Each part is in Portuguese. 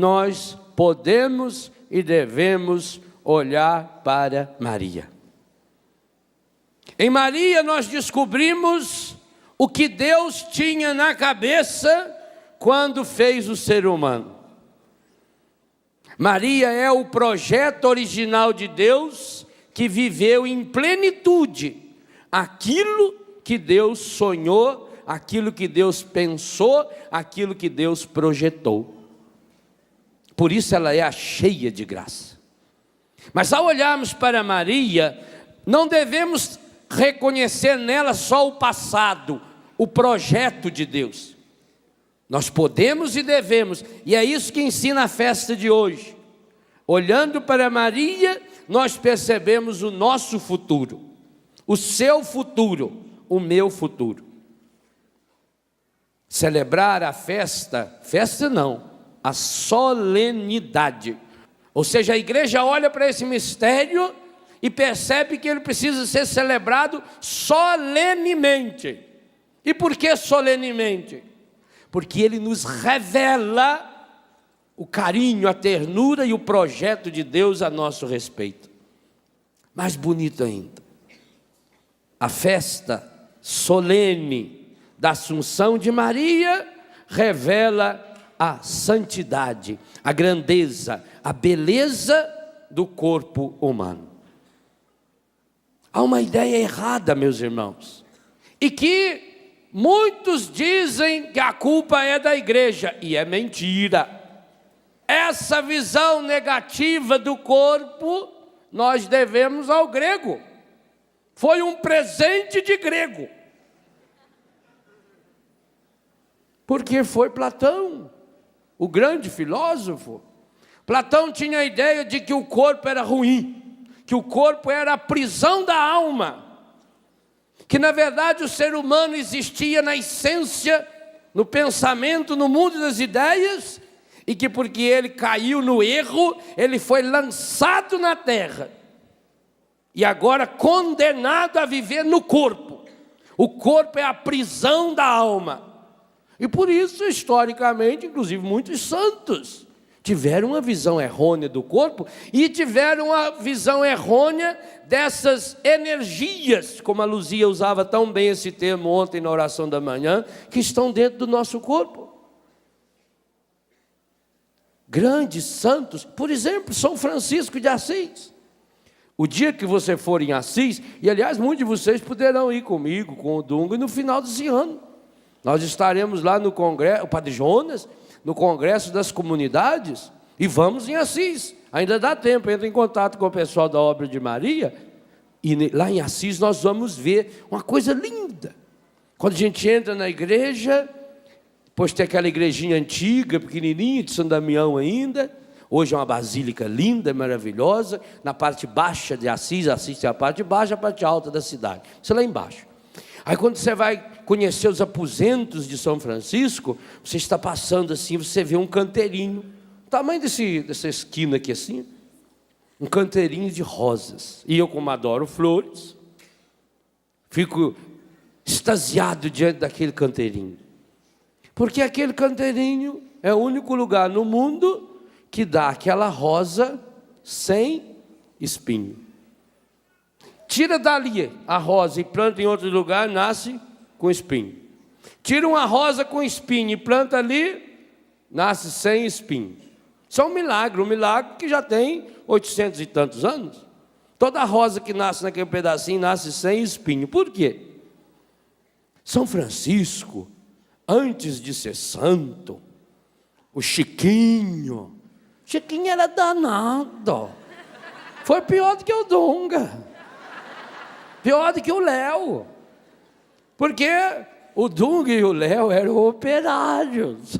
nós podemos e devemos olhar para Maria. Em Maria nós descobrimos o que Deus tinha na cabeça quando fez o ser humano. Maria é o projeto original de Deus que viveu em plenitude aquilo que Deus sonhou, aquilo que Deus pensou, aquilo que Deus projetou. Por isso ela é a cheia de graça. Mas ao olharmos para Maria, não devemos reconhecer nela só o passado, o projeto de Deus. Nós podemos e devemos, e é isso que ensina a festa de hoje. Olhando para Maria, nós percebemos o nosso futuro, o seu futuro, o meu futuro. Celebrar a festa não, a solenidade. Ou seja, a igreja olha para esse mistério e percebe que ele precisa ser celebrado solenemente. E por que solenemente? Porque ele nos revela o carinho, a ternura e o projeto de Deus a nosso respeito. Mais bonito ainda, a festa solene da Assunção de Maria revela a santidade, a grandeza, a beleza do corpo humano. Há uma ideia errada, meus irmãos, e que muitos dizem que a culpa é da igreja, e é mentira. Essa visão negativa do corpo nós devemos ao grego. Foi um presente de grego. Porque foi Platão, o grande filósofo. Platão tinha a ideia de que o corpo era ruim, que o corpo era a prisão da alma, que na verdade o ser humano existia na essência, no pensamento, no mundo das ideias, e que porque ele caiu no erro, ele foi lançado na terra, e agora condenado a viver no corpo. O corpo é a prisão da alma. E por isso, historicamente, inclusive muitos santos tiveram uma visão errônea do corpo e tiveram uma visão errônea dessas energias, como a Luzia usava tão bem esse termo ontem na oração da manhã, que estão dentro do nosso corpo. Grandes santos, por exemplo, São Francisco de Assis. O dia que você for em Assis, e aliás muitos de vocês poderão ir comigo, com o Dunga, no final desse ano. Nós estaremos lá no congresso, o Padre Jonas, no congresso das comunidades, e vamos em Assis. Ainda dá tempo, entra em contato com o pessoal da Obra de Maria, e lá em Assis nós vamos ver uma coisa linda. Quando a gente entra na igreja, depois tem aquela igrejinha antiga, pequenininha, de São Damião ainda. Hoje é uma basílica linda, maravilhosa. Na parte baixa de Assis, Assis tem a parte baixa, a parte alta da cidade. Isso é lá embaixo. Aí quando você vai conhecer os aposentos de São Francisco, você está passando assim, você vê um canteirinho, o tamanho dessa esquina aqui assim, um canteirinho de rosas. E eu, como adoro flores, fico extasiado diante daquele canteirinho. Porque aquele canteirinho é o único lugar no mundo que dá aquela rosa sem espinho. Tira dali a rosa e planta em outro lugar, nasce com espinho. Tira uma rosa com espinho e planta ali, nasce sem espinho. Isso é um milagre que já tem 800 e tantos anos. Toda rosa que nasce naquele pedacinho nasce sem espinho. Por quê? São Francisco, antes de ser santo, o Chiquinho era danado. Foi pior do que o Dunga. Pior do que o Léo, porque o Dunga e o Léo eram operários.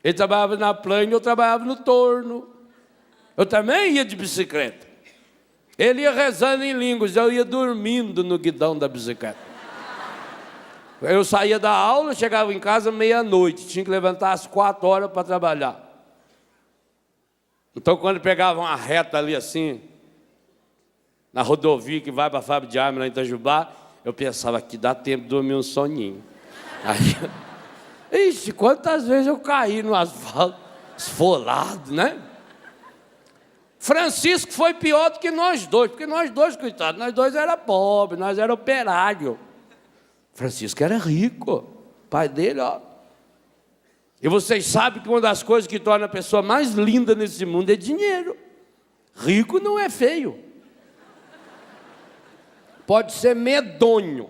Ele trabalhava na plana e eu trabalhava no torno. Eu também ia de bicicleta. Ele ia rezando em línguas, eu ia dormindo no guidão da bicicleta. Eu saía da aula, chegava em casa meia-noite, tinha que levantar às 4 horas para trabalhar. Então quando pegava uma reta ali assim, na rodovia que vai para a fábrica de armas lá em Itajubá, eu pensava que dá tempo de dormir um soninho. Aí, ixi, quantas vezes eu caí no asfalto esfolado, né? Francisco foi pior do que nós dois, porque nós dois, coitado, nós dois era pobre, nós era operário. Francisco era rico, o pai dele, ó. E vocês sabem que uma das coisas que torna a pessoa mais linda nesse mundo é dinheiro. Rico não é feio. Pode ser medonho,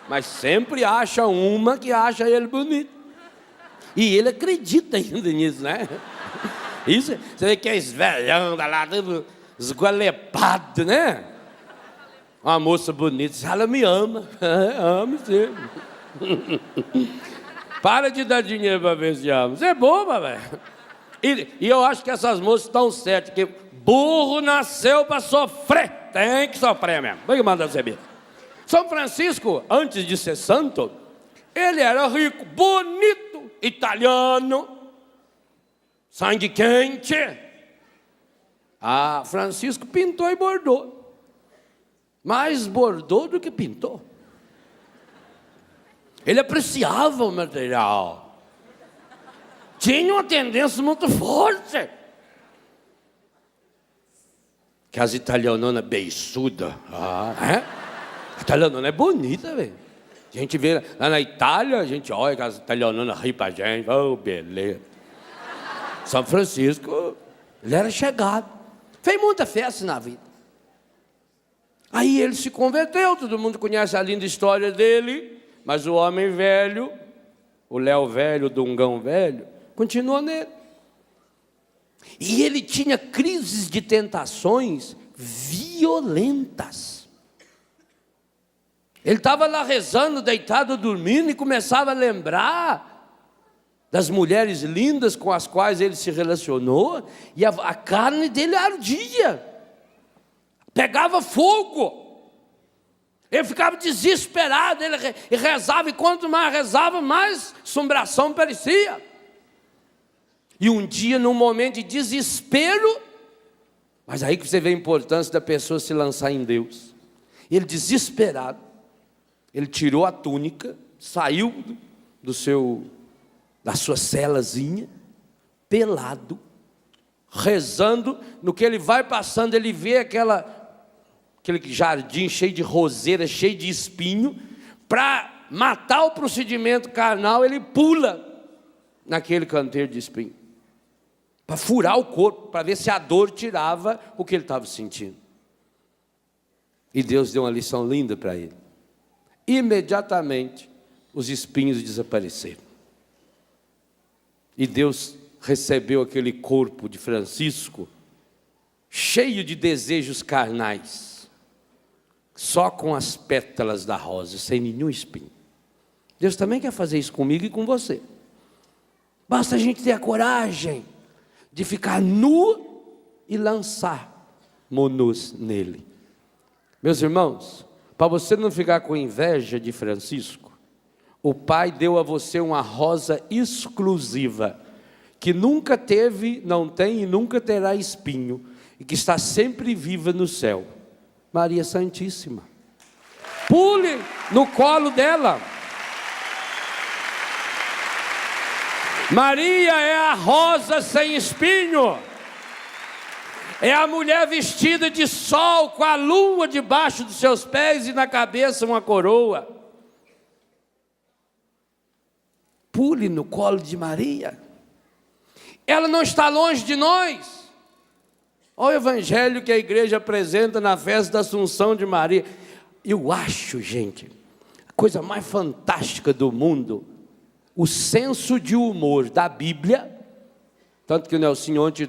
mas sempre acha uma que acha ele bonito. E ele acredita ainda nisso, né? Isso, você vê que é esvelhando lá, esgualepado, né? Uma moça bonita, ela me ama. Amo sim. Para de dar dinheiro para ver se ama. Você é boba, velho. E eu acho que essas moças estão certas, que burro nasceu para sofrer. Tem que sofrer mesmo. Vai que manda saber. São Francisco, antes de ser santo, ele era rico, bonito, italiano, sangue quente. Ah, Francisco pintou e bordou. Mais bordou do que pintou. Ele apreciava o material. Tinha uma tendência muito forte. Que as italianonas beiçudas. A italianona é bonita, velho. A gente vê lá na Itália, a gente olha que as italianonas riem pra gente. Oh, beleza. São Francisco, ele era chegado. Fez muita festa na vida. Aí ele se converteu, todo mundo conhece a linda história dele. Mas o homem velho, o Léo velho, o Dungão velho, continua nele. E ele tinha crises de tentações violentas. Ele estava lá rezando, deitado, dormindo, e começava a lembrar das mulheres lindas com as quais ele se relacionou, e a carne dele ardia, pegava fogo. Ele ficava desesperado, ele rezava, e quanto mais rezava, mais assombração parecia. E um dia, num momento de desespero, mas aí que você vê a importância da pessoa se lançar em Deus. Ele desesperado, ele tirou a túnica, saiu da sua celazinha, pelado, rezando. No que ele vai passando, ele vê aquele jardim cheio de roseira, cheio de espinho. Para matar o procedimento carnal, ele pula naquele canteiro de espinho, para furar o corpo, para ver se a dor tirava o que ele estava sentindo. E Deus deu uma lição linda para ele. Imediatamente os espinhos desapareceram. E Deus recebeu aquele corpo de Francisco cheio de desejos carnais, só com as pétalas da rosa, sem nenhum espinho. Deus também quer fazer isso comigo e com você. Basta a gente ter a coragem de ficar nu e lançar monus nele. Meus irmãos, para você não ficar com inveja de Francisco, o Pai deu a você uma rosa exclusiva, que nunca teve, não tem e nunca terá espinho, e que está sempre viva no céu. Maria Santíssima. Pule no colo dela. Maria é a rosa sem espinho. É a mulher vestida de sol, com a lua debaixo dos seus pés e na cabeça uma coroa. Pule no colo de Maria. Ela não está longe de nós. Olha o evangelho que a igreja apresenta na festa da Assunção de Maria. Eu acho, gente, a coisa mais fantástica do mundo, o senso de humor da Bíblia. Tanto que o Nelson ontem,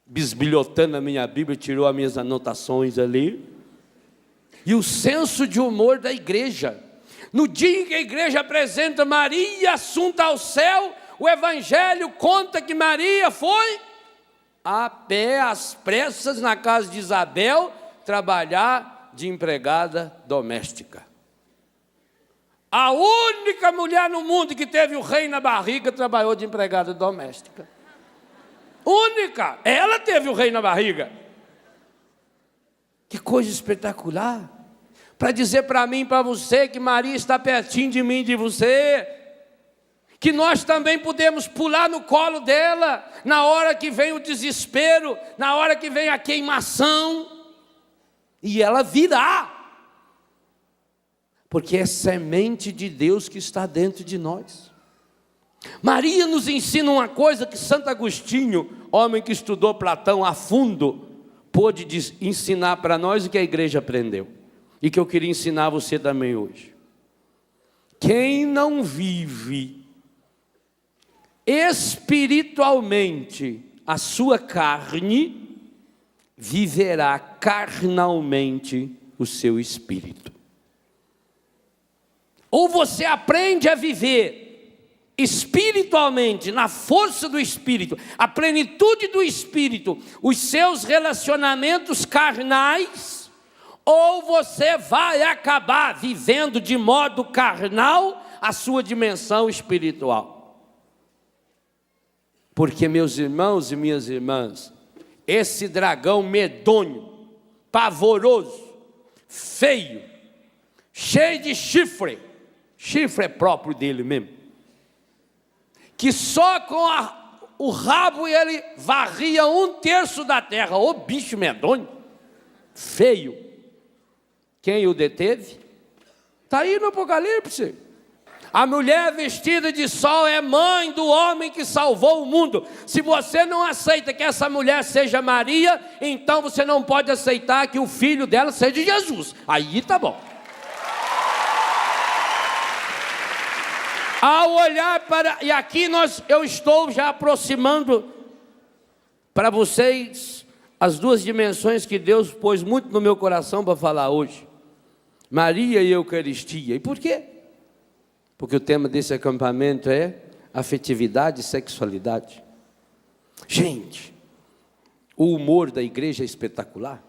bisbilhotando a minha Bíblia, tirou as minhas anotações ali. E o senso de humor da igreja. No dia em que a igreja apresenta Maria assunta ao céu, o evangelho conta que Maria foi a pé, às pressas, na casa de Isabel, trabalhar de empregada doméstica. A única mulher no mundo que teve o rei na barriga trabalhou de empregada doméstica. Única! Ela teve o rei na barriga. Que coisa espetacular! Para dizer para mim e para você que Maria está pertinho de mim e de você, que nós também podemos pular no colo dela, na hora que vem o desespero, na hora que vem a queimação, e ela virá, porque é semente de Deus que está dentro de nós. Maria nos ensina uma coisa que Santo Agostinho, homem que estudou Platão a fundo, pôde ensinar para nós, o que a igreja aprendeu, e que eu queria ensinar a você também hoje. Quem não vive espiritualmente a sua carne, viverá carnalmente o seu espírito. Ou você aprende a viver espiritualmente, na força do Espírito, a plenitude do Espírito, os seus relacionamentos carnais, ou você vai acabar vivendo de modo carnal a sua dimensão espiritual. Porque, meus irmãos e minhas irmãs, esse dragão medonho, pavoroso, feio, cheio de chifre é próprio dele mesmo, que só com o rabo ele varria 1/3 da terra. Ô bicho medonho, feio. Quem o deteve? Está aí no Apocalipse. A mulher vestida de sol é mãe do homem que salvou o mundo. Se você não aceita que essa mulher seja Maria, então você não pode aceitar que o filho dela seja Jesus. Aí tá bom. Ao olhar para... E aqui eu estou já aproximando para vocês as duas dimensões que Deus pôs muito no meu coração para falar hoje. Maria e Eucaristia. E por quê? Porque o tema desse acampamento é afetividade e sexualidade. Gente, o humor da igreja é espetacular.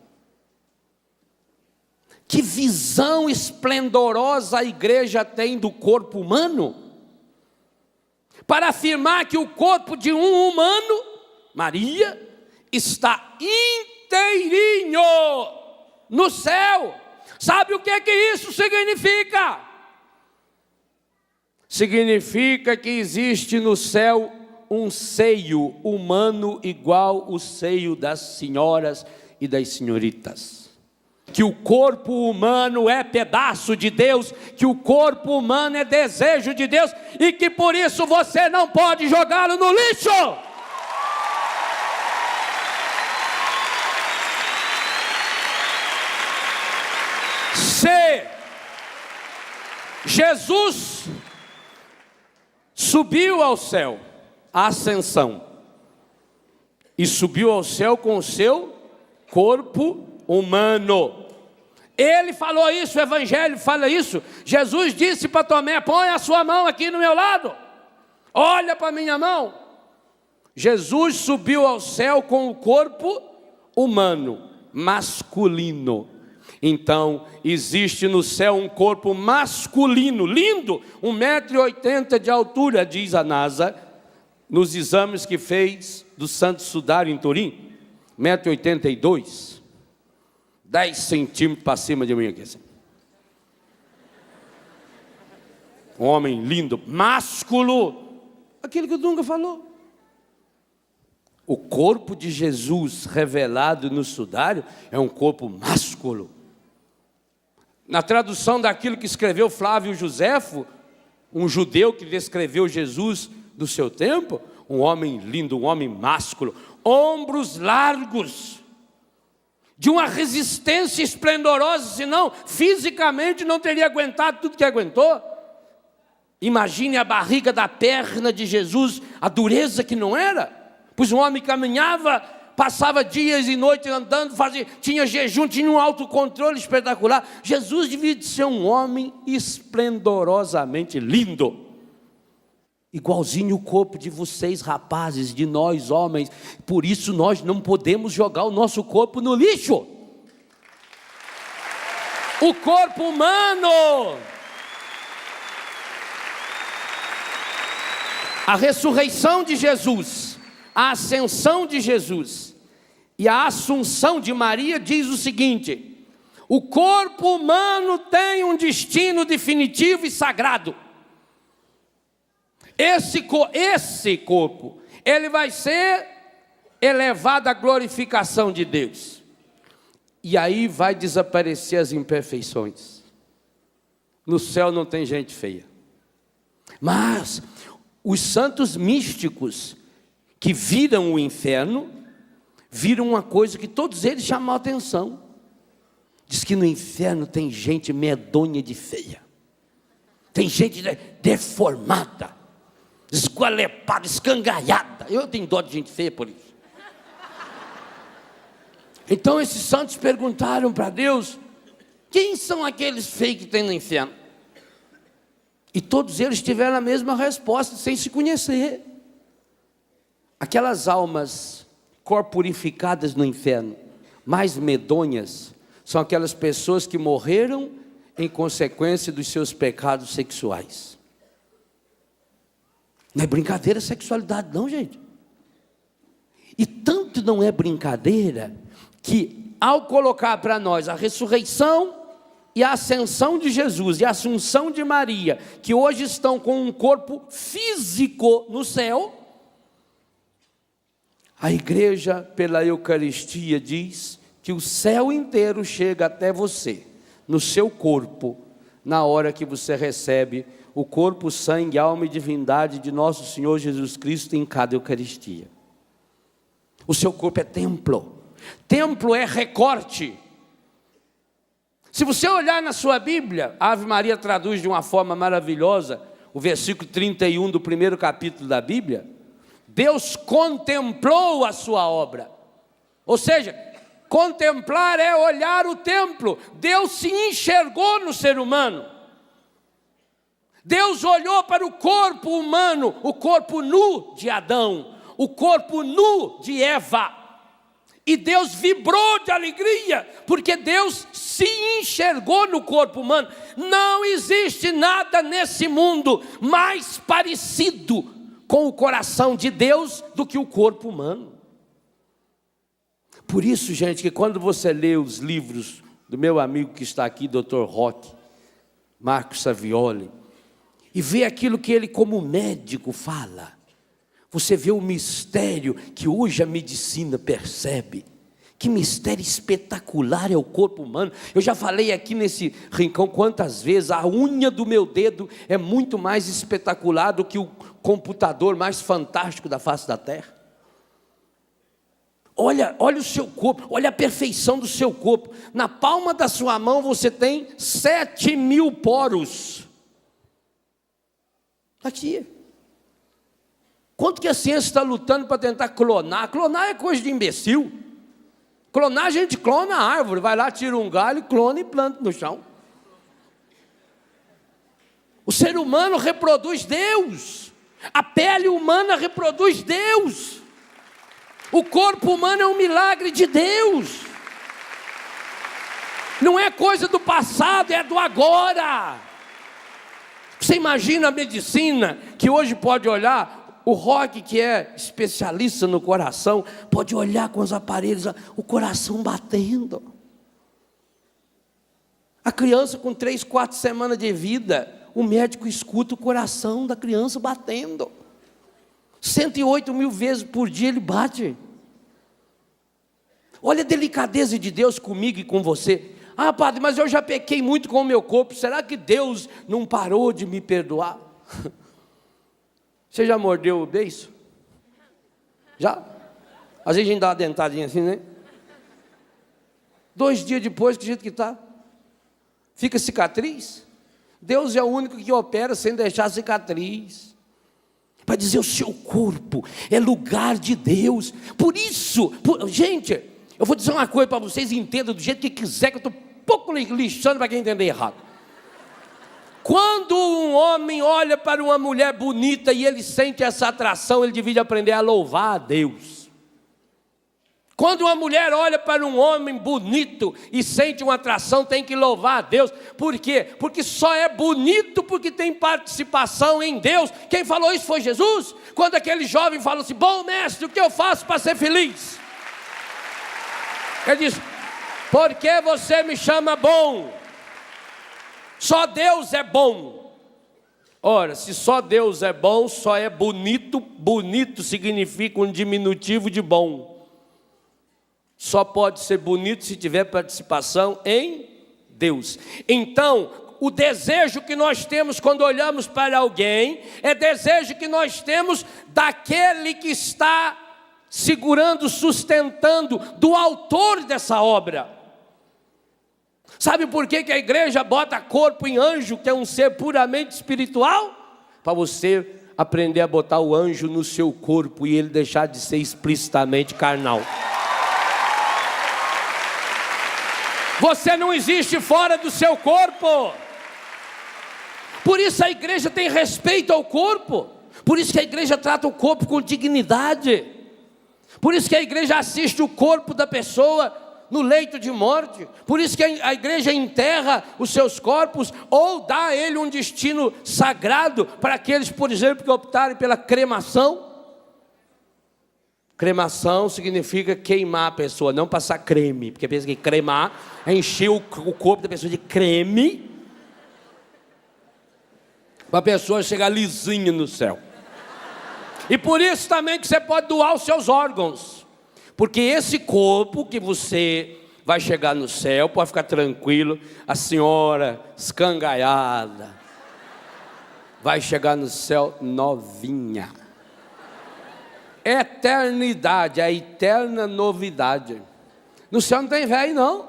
Que visão esplendorosa a igreja tem do corpo humano, para afirmar que o corpo de um humano, Maria, está inteirinho no céu. Sabe o que isso significa? Significa que existe no céu um seio humano igual o seio das senhoras e das senhoritas. Que o corpo humano é pedaço de Deus, que o corpo humano é desejo de Deus, e que por isso você não pode jogá-lo no lixo. Se Jesus subiu ao céu, a ascensão, e subiu ao céu com o seu corpo humano. Ele falou isso, o Evangelho fala isso. Jesus disse para Tomé: põe a sua mão aqui no meu lado, olha para a minha mão. Jesus subiu ao céu com o corpo humano, masculino. Então, existe no céu um corpo masculino, lindo, 1,80 m de altura, diz a NASA, nos exames que fez do Santo Sudário em Turim, 1,82 m, 10 centímetros para cima de mim aqui assim. Um homem lindo, másculo, aquilo que o Dunga falou. O corpo de Jesus revelado no sudário é um corpo másculo. Na tradução daquilo que escreveu Flávio Joséfo, um judeu que descreveu Jesus do seu tempo, um homem lindo, um homem másculo, ombros largos, de uma resistência esplendorosa, senão fisicamente não teria aguentado tudo que aguentou. Imagine a barriga da perna de Jesus, a dureza que não era, pois um homem caminhava, passava dias e noites andando, tinha jejum, tinha um autocontrole espetacular. Jesus devia ser um homem esplendorosamente lindo, igualzinho o corpo de vocês rapazes, de nós homens. Por isso nós não podemos jogar o nosso corpo no lixo. O corpo humano, a ressurreição de Jesus, a ascensão de Jesus e a assunção de Maria diz o seguinte: o corpo humano tem um destino definitivo e sagrado. Esse corpo, ele vai ser elevado à glorificação de Deus. E aí vai desaparecer as imperfeições. No céu não tem gente feia. Mas os santos místicos que viram o inferno, viram uma coisa que todos eles chamam a atenção. Diz que no inferno tem gente medonha de feia. Tem gente deformada, esqualepada, escangalhada. Eu tenho dó de gente feia por isso. Então esses santos perguntaram para Deus: quem são aqueles feios que tem no inferno? E todos eles tiveram a mesma resposta, sem se conhecer. Aquelas almas corporificadas no inferno, mais medonhas, são aquelas pessoas que morreram em consequência dos seus pecados sexuais. Não é brincadeira a sexualidade não, gente. E tanto não é brincadeira, que ao colocar para nós a ressurreição e a ascensão de Jesus e a assunção de Maria, que hoje estão com um corpo físico no céu, a igreja pela Eucaristia diz que o céu inteiro chega até você, no seu corpo, na hora que você recebe o corpo, sangue, alma e divindade de nosso Senhor Jesus Cristo em cada Eucaristia. O seu corpo é templo. Templo é recorte. Se você olhar na sua Bíblia, a Ave Maria traduz de uma forma maravilhosa o versículo 31 do primeiro capítulo da Bíblia. Deus contemplou a sua obra. Ou seja, contemplar é olhar o templo. Deus se enxergou no ser humano. Deus olhou para o corpo humano, o corpo nu de Adão, o corpo nu de Eva. E Deus vibrou de alegria, porque Deus se enxergou no corpo humano. Não existe nada nesse mundo mais parecido com o coração de Deus do que o corpo humano. Por isso, gente, que quando você lê os livros do meu amigo que está aqui, Dr. Roque, Marcos Savioli, e vê aquilo que ele como médico fala, você vê o mistério que hoje a medicina percebe. Que mistério espetacular é o corpo humano. Eu já falei aqui nesse rincão quantas vezes, a unha do meu dedo é muito mais espetacular do que o computador mais fantástico da face da terra. Olha o seu corpo, olha a perfeição do seu corpo. Na palma da sua mão você tem 7.000 poros. Aqui. Quanto que a ciência está lutando para tentar clonar? Clonar é coisa de imbecil. Clonar, a gente clona a árvore. Vai lá, tira um galho, clona e planta no chão. O ser humano reproduz Deus. A pele humana reproduz Deus. O corpo humano é um milagre de Deus. Não é coisa do passado, é do agora. Você imagina a medicina que hoje pode olhar. O Roque, que é especialista no coração, pode olhar com os aparelhos, o coração batendo. A criança com 3, 4 semanas de vida, o médico escuta o coração da criança batendo. 108.000 vezes por dia ele bate. Olha a delicadeza de Deus comigo e com você. Ah, padre, mas eu já pequei muito com o meu corpo. Será que Deus não parou de me perdoar? Você já mordeu o beiço? Já? Às vezes a gente dá uma dentadinha assim, né? 2 dias depois, que jeito que está? Fica cicatriz? Deus é o único que opera sem deixar cicatriz. Para dizer, o seu corpo é lugar de Deus. Por isso, gente, eu vou dizer uma coisa para vocês, entendam do jeito que quiser, que eu estou pouco lixando para quem entender errado. Quando um homem olha para uma mulher bonita e ele sente essa atração, ele devia aprender a louvar a Deus. Quando uma mulher olha para um homem bonito e sente uma atração, tem que louvar a Deus. Por quê? Porque só é bonito porque tem participação em Deus. Quem falou isso foi Jesus. Quando aquele jovem falou assim: bom mestre, o que eu faço para ser feliz? Ele diz: por que você me chama bom? Só Deus é bom. Ora, se só Deus é bom, só é bonito. Bonito significa um diminutivo de bom. Só pode ser bonito se tiver participação em Deus. Então, o desejo que nós temos quando olhamos para alguém, é desejo que nós temos daquele que está segurando, sustentando, do autor dessa obra. Sabe por que a igreja bota corpo em anjo, que é um ser puramente espiritual? Para você aprender a botar o anjo no seu corpo e ele deixar de ser explicitamente carnal. Você não existe fora do seu corpo. Por isso a igreja tem respeito ao corpo. Por isso que a igreja trata o corpo com dignidade. Por isso que a igreja assiste o corpo da pessoa no leito de morte. Por isso que a igreja enterra os seus corpos, ou dá a ele um destino sagrado, para aqueles, por exemplo, que optarem pela cremação. Cremação significa queimar a pessoa, não passar creme, porque pensa que cremar é encher o corpo da pessoa de creme, para a pessoa chegar lisinha no céu. E por isso também que você pode doar os seus órgãos. Porque esse corpo que você vai chegar no céu, pode ficar tranquilo, a senhora escangaiada vai chegar no céu novinha. Eternidade, a eterna novidade. No céu não tem velho não.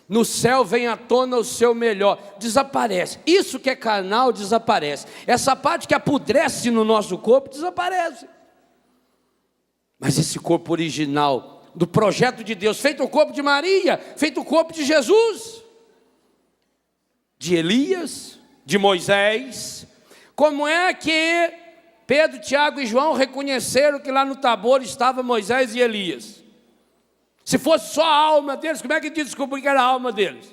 No céu vem à tona o seu melhor, desaparece. Isso que é carnal desaparece. Essa parte que apodrece no nosso corpo desaparece. Mas esse corpo original, do projeto de Deus, feito o corpo de Maria, feito o corpo de Jesus, de Elias, de Moisés. Como é que Pedro, Tiago e João reconheceram que lá no Tabor estava Moisés e Elias? Se fosse só a alma deles, como é que descobriu que era a alma deles?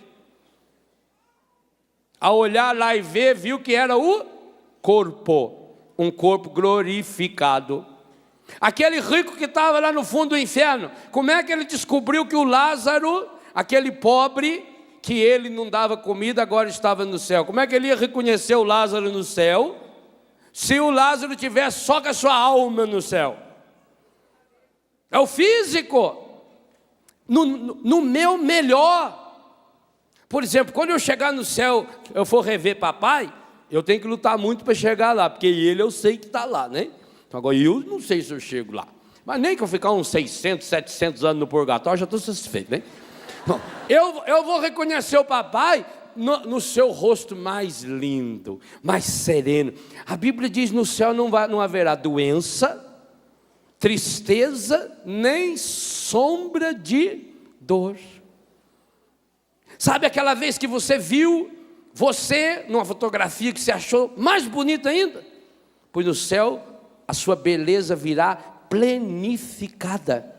Ao olhar lá e ver, viu que era o corpo, um corpo glorificado. Aquele rico que estava lá no fundo do inferno, como é que ele descobriu que o Lázaro, aquele pobre, que ele não dava comida, agora estava no céu? Como é que ele ia reconhecer o Lázaro no céu, se o Lázaro tivesse só com a sua alma no céu? É o físico, no meu melhor. Por exemplo, quando eu chegar no céu, eu for rever papai, eu tenho que lutar muito para chegar lá, porque ele eu sei que está lá, né? Agora, eu não sei se eu chego lá. Mas nem que eu ficar uns 600, 700 anos no purgatório, já estou satisfeito, né? Bom, eu vou reconhecer o papai no seu rosto mais lindo, mais sereno. A Bíblia diz: no céu não haverá doença, tristeza, nem sombra de dor. Sabe aquela vez que você viu você numa fotografia que você achou mais bonita ainda? Pois no céu a sua beleza virá plenificada.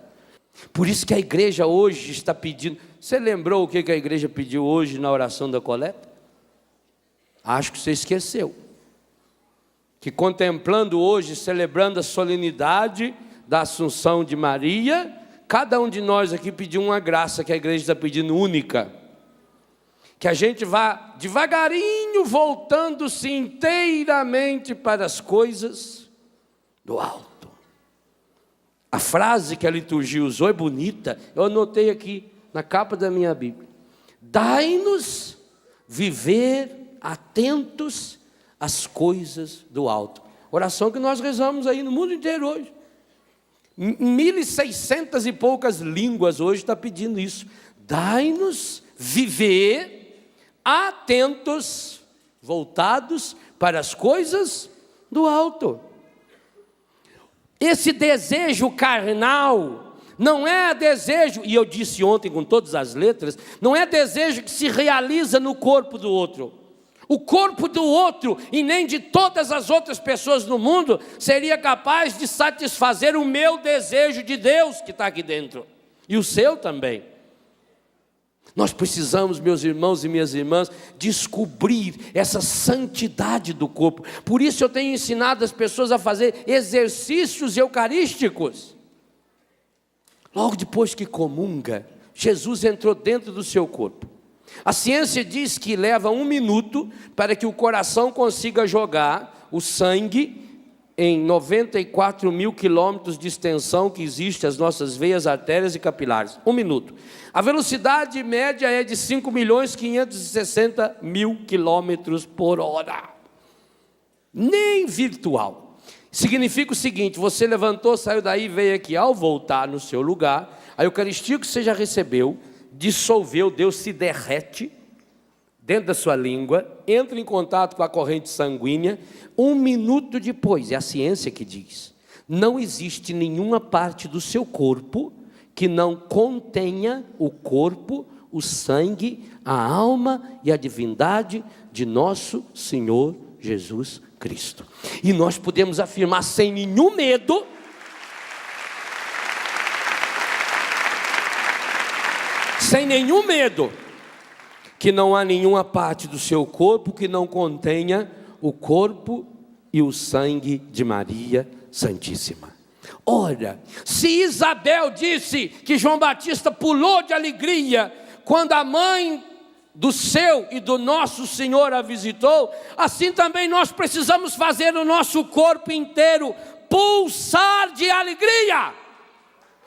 Por isso que a igreja hoje está pedindo. Você lembrou o que a igreja pediu hoje na oração da coleta? Acho que você esqueceu. Que contemplando hoje, celebrando a solenidade da Assunção de Maria, cada um de nós aqui pediu uma graça que a igreja está pedindo única. Que a gente vá devagarinho voltando-se inteiramente para as coisas do alto. A frase que a liturgia usou é bonita. Eu anotei aqui na capa da minha Bíblia: dai-nos viver atentos às coisas do alto. Oração que nós rezamos aí no mundo inteiro hoje. 1.600 e poucas línguas hoje está pedindo isso. Dai-nos viver atentos, voltados para as coisas do alto. Esse desejo carnal não é desejo, e eu disse ontem com todas as letras, não é desejo que se realiza no corpo do outro. O corpo do outro, e nem de todas as outras pessoas no mundo, seria capaz de satisfazer o meu desejo de Deus que está aqui dentro, e o seu também. Nós precisamos, meus irmãos e minhas irmãs, descobrir essa santidade do corpo. Por isso eu tenho ensinado as pessoas a fazer exercícios eucarísticos. Logo depois que comunga, Jesus entrou dentro do seu corpo. A ciência diz que leva 1 minuto para que o coração consiga jogar o sangue em 94 mil quilômetros de extensão que existe as nossas veias, artérias e capilares. 1 minuto. A velocidade média é de 5.560.000 quilômetros por hora. Nem virtual. Significa o seguinte: você levantou, saiu daí, veio aqui. Ao voltar no seu lugar, a Eucaristia que você já recebeu, dissolveu, Deus se derrete dentro da sua língua, entra em contato com a corrente sanguínea. 1 minuto depois, é a ciência que diz, não existe nenhuma parte do seu corpo que não contenha o corpo, o sangue, a alma e a divindade de nosso Senhor Jesus Cristo. E nós podemos afirmar sem nenhum medo, que não há nenhuma parte do seu corpo que não contenha o corpo e o sangue de Maria Santíssima. Ora, se Isabel disse que João Batista pulou de alegria quando a mãe do seu e do nosso Senhor a visitou, assim também nós precisamos fazer o nosso corpo inteiro pulsar de alegria.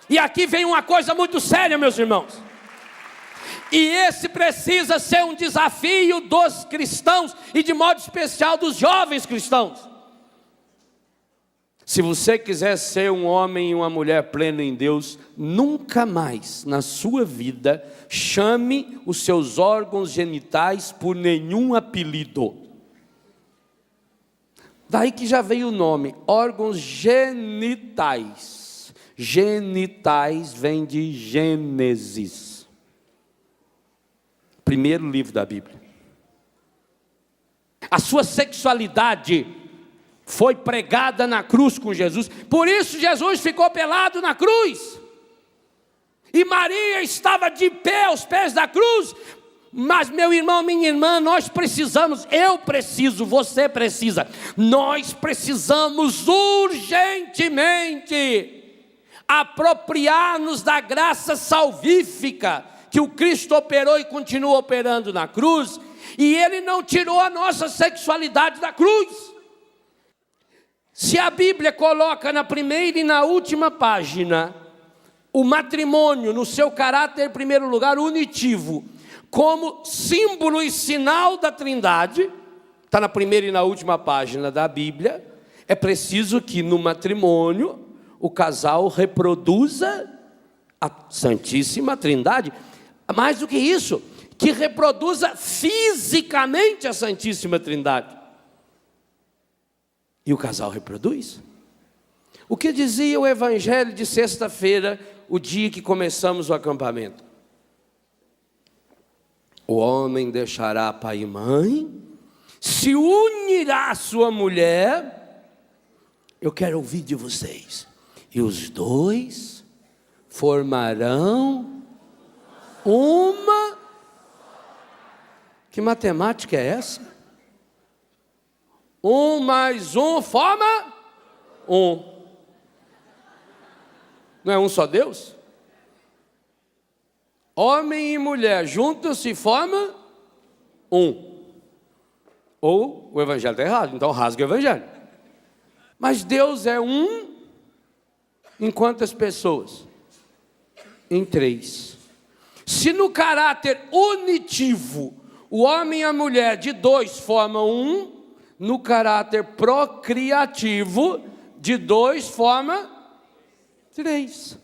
E aqui vem uma coisa muito séria, meus irmãos. E esse precisa ser um desafio dos cristãos, e de modo especial dos jovens cristãos. Se você quiser ser um homem e uma mulher pleno em Deus, nunca mais na sua vida chame os seus órgãos genitais por nenhum apelido. Daí que já veio o nome, órgãos genitais. Genitais vem de Gênesis. Primeiro livro da Bíblia. A sua sexualidade foi pregada na cruz com Jesus. Por isso Jesus ficou pelado na cruz. E Maria estava de pé aos pés da cruz. Mas meu irmão, minha irmã, nós precisamos, eu preciso, você precisa, nós precisamos urgentemente apropriar-nos da graça salvífica que o Cristo operou e continua operando na cruz, e Ele não tirou a nossa sexualidade da cruz. Se a Bíblia coloca na primeira e na última página o matrimônio no seu caráter, em primeiro lugar, unitivo, como símbolo e sinal da Trindade, está na primeira e na última página da Bíblia, é preciso que no matrimônio o casal reproduza a Santíssima Trindade. Mais do que isso, que reproduza fisicamente a Santíssima Trindade. E o casal reproduz. O que dizia o Evangelho de sexta-feira, o dia que começamos o acampamento? O homem deixará pai e mãe, se unirá à sua mulher. Eu quero ouvir de vocês. E os dois formarão uma. Que matemática é essa? 1 mais 1 forma 1. Não é um só Deus? Homem e mulher juntos se formam um. Ou o Evangelho está errado, então rasga o Evangelho. Mas Deus é um em quantas pessoas? Em 3. Se no caráter unitivo o homem e a mulher de 2 formam um, no caráter procriativo de 2 forma 3.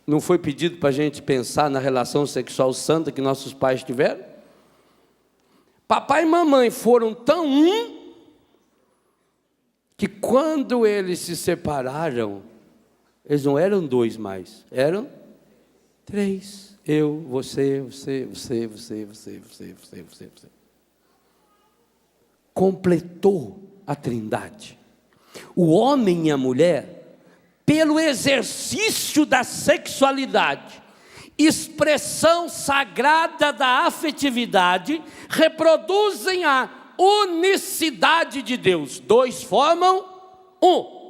Não foi pedido para a gente pensar na relação sexual santa que nossos pais tiveram? Papai e mamãe foram tão um que quando eles se separaram, eles não eram 2 mais, eram 3. Eu, você. Completou a Trindade. O homem e a mulher, pelo exercício da sexualidade, expressão sagrada da afetividade, reproduzem a unicidade de Deus. 2 formam 1.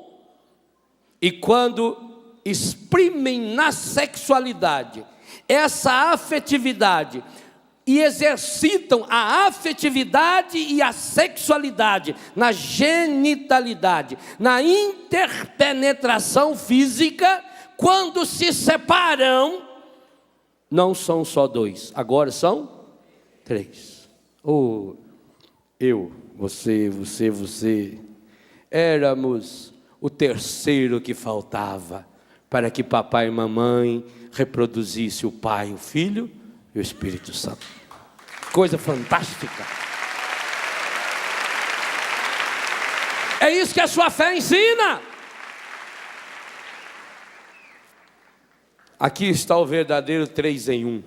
E quando exprimem na sexualidade essa afetividade e exercitam a afetividade e a sexualidade na genitalidade, na interpenetração física, quando se separam, não são só dois, agora são três. Oh, eu, você, éramos o terceiro que faltava para que papai e mamãe reproduzisse o Pai, o Filho e o Espírito Santo. Coisa fantástica. É isso que a sua fé ensina. Aqui está o verdadeiro 3 em 1.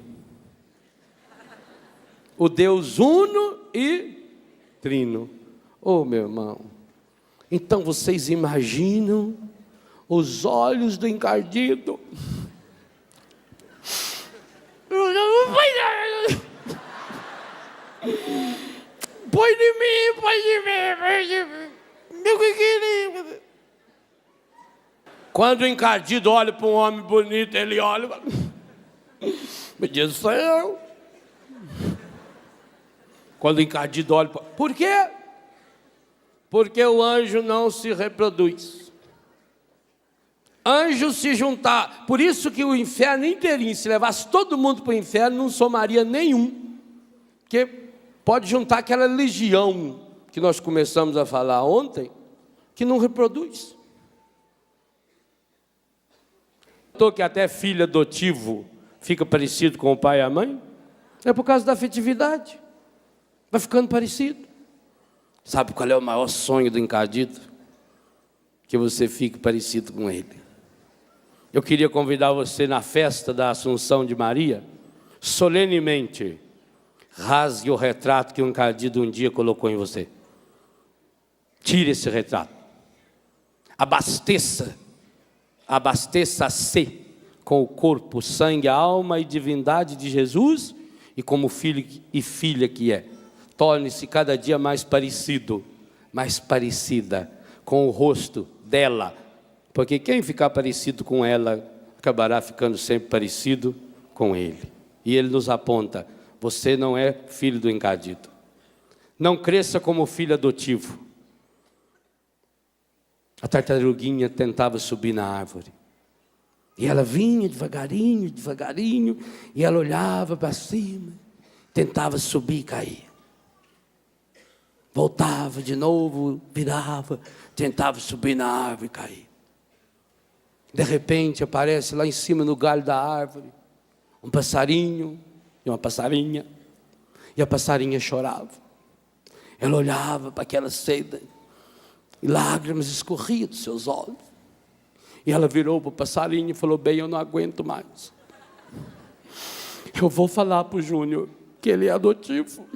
O Deus uno e trino. Oh, meu irmão. Então vocês imaginam os olhos do encardido. Põe de mim. Quando o encardido olha para um homem bonito, ele olha, me diz, sou eu. Quando o encardido olha, por quê? Porque o anjo não se reproduz. Anjo se juntar, por isso que o inferno inteirinho, se levasse todo mundo para o inferno, não somaria nenhum, porque pode juntar aquela legião que nós começamos a falar ontem, que não reproduz. Notou que até filho adotivo fica parecido com o pai e a mãe? É por causa da afetividade, vai ficando parecido. Sabe qual é o maior sonho do encardido? Que você fique parecido com ele. Eu queria convidar você na festa da Assunção de Maria, solenemente, rasgue o retrato que o encardido um dia colocou em você. Tire esse retrato. Abasteça-se com o corpo, sangue, alma e divindade de Jesus e como filho e filha que é. Torne-se cada dia mais parecido, mais parecida com o rosto dela. Porque quem ficar parecido com ela, acabará ficando sempre parecido com ele. E ele nos aponta, você não é filho do encardido. Não cresça como filho adotivo. A tartaruguinha tentava subir na árvore. E ela vinha devagarinho, e ela olhava para cima, tentava subir e cair. Voltava de novo, virava, tentava subir na árvore e cair. De repente aparece lá em cima no galho da árvore um passarinho e uma passarinha. E a passarinha chorava. Ela olhava para aquela seda e lágrimas escorriam dos seus olhos. E ela virou para o passarinho e falou, bem, eu não aguento mais. Eu vou falar para o Júnior que ele é adotivo.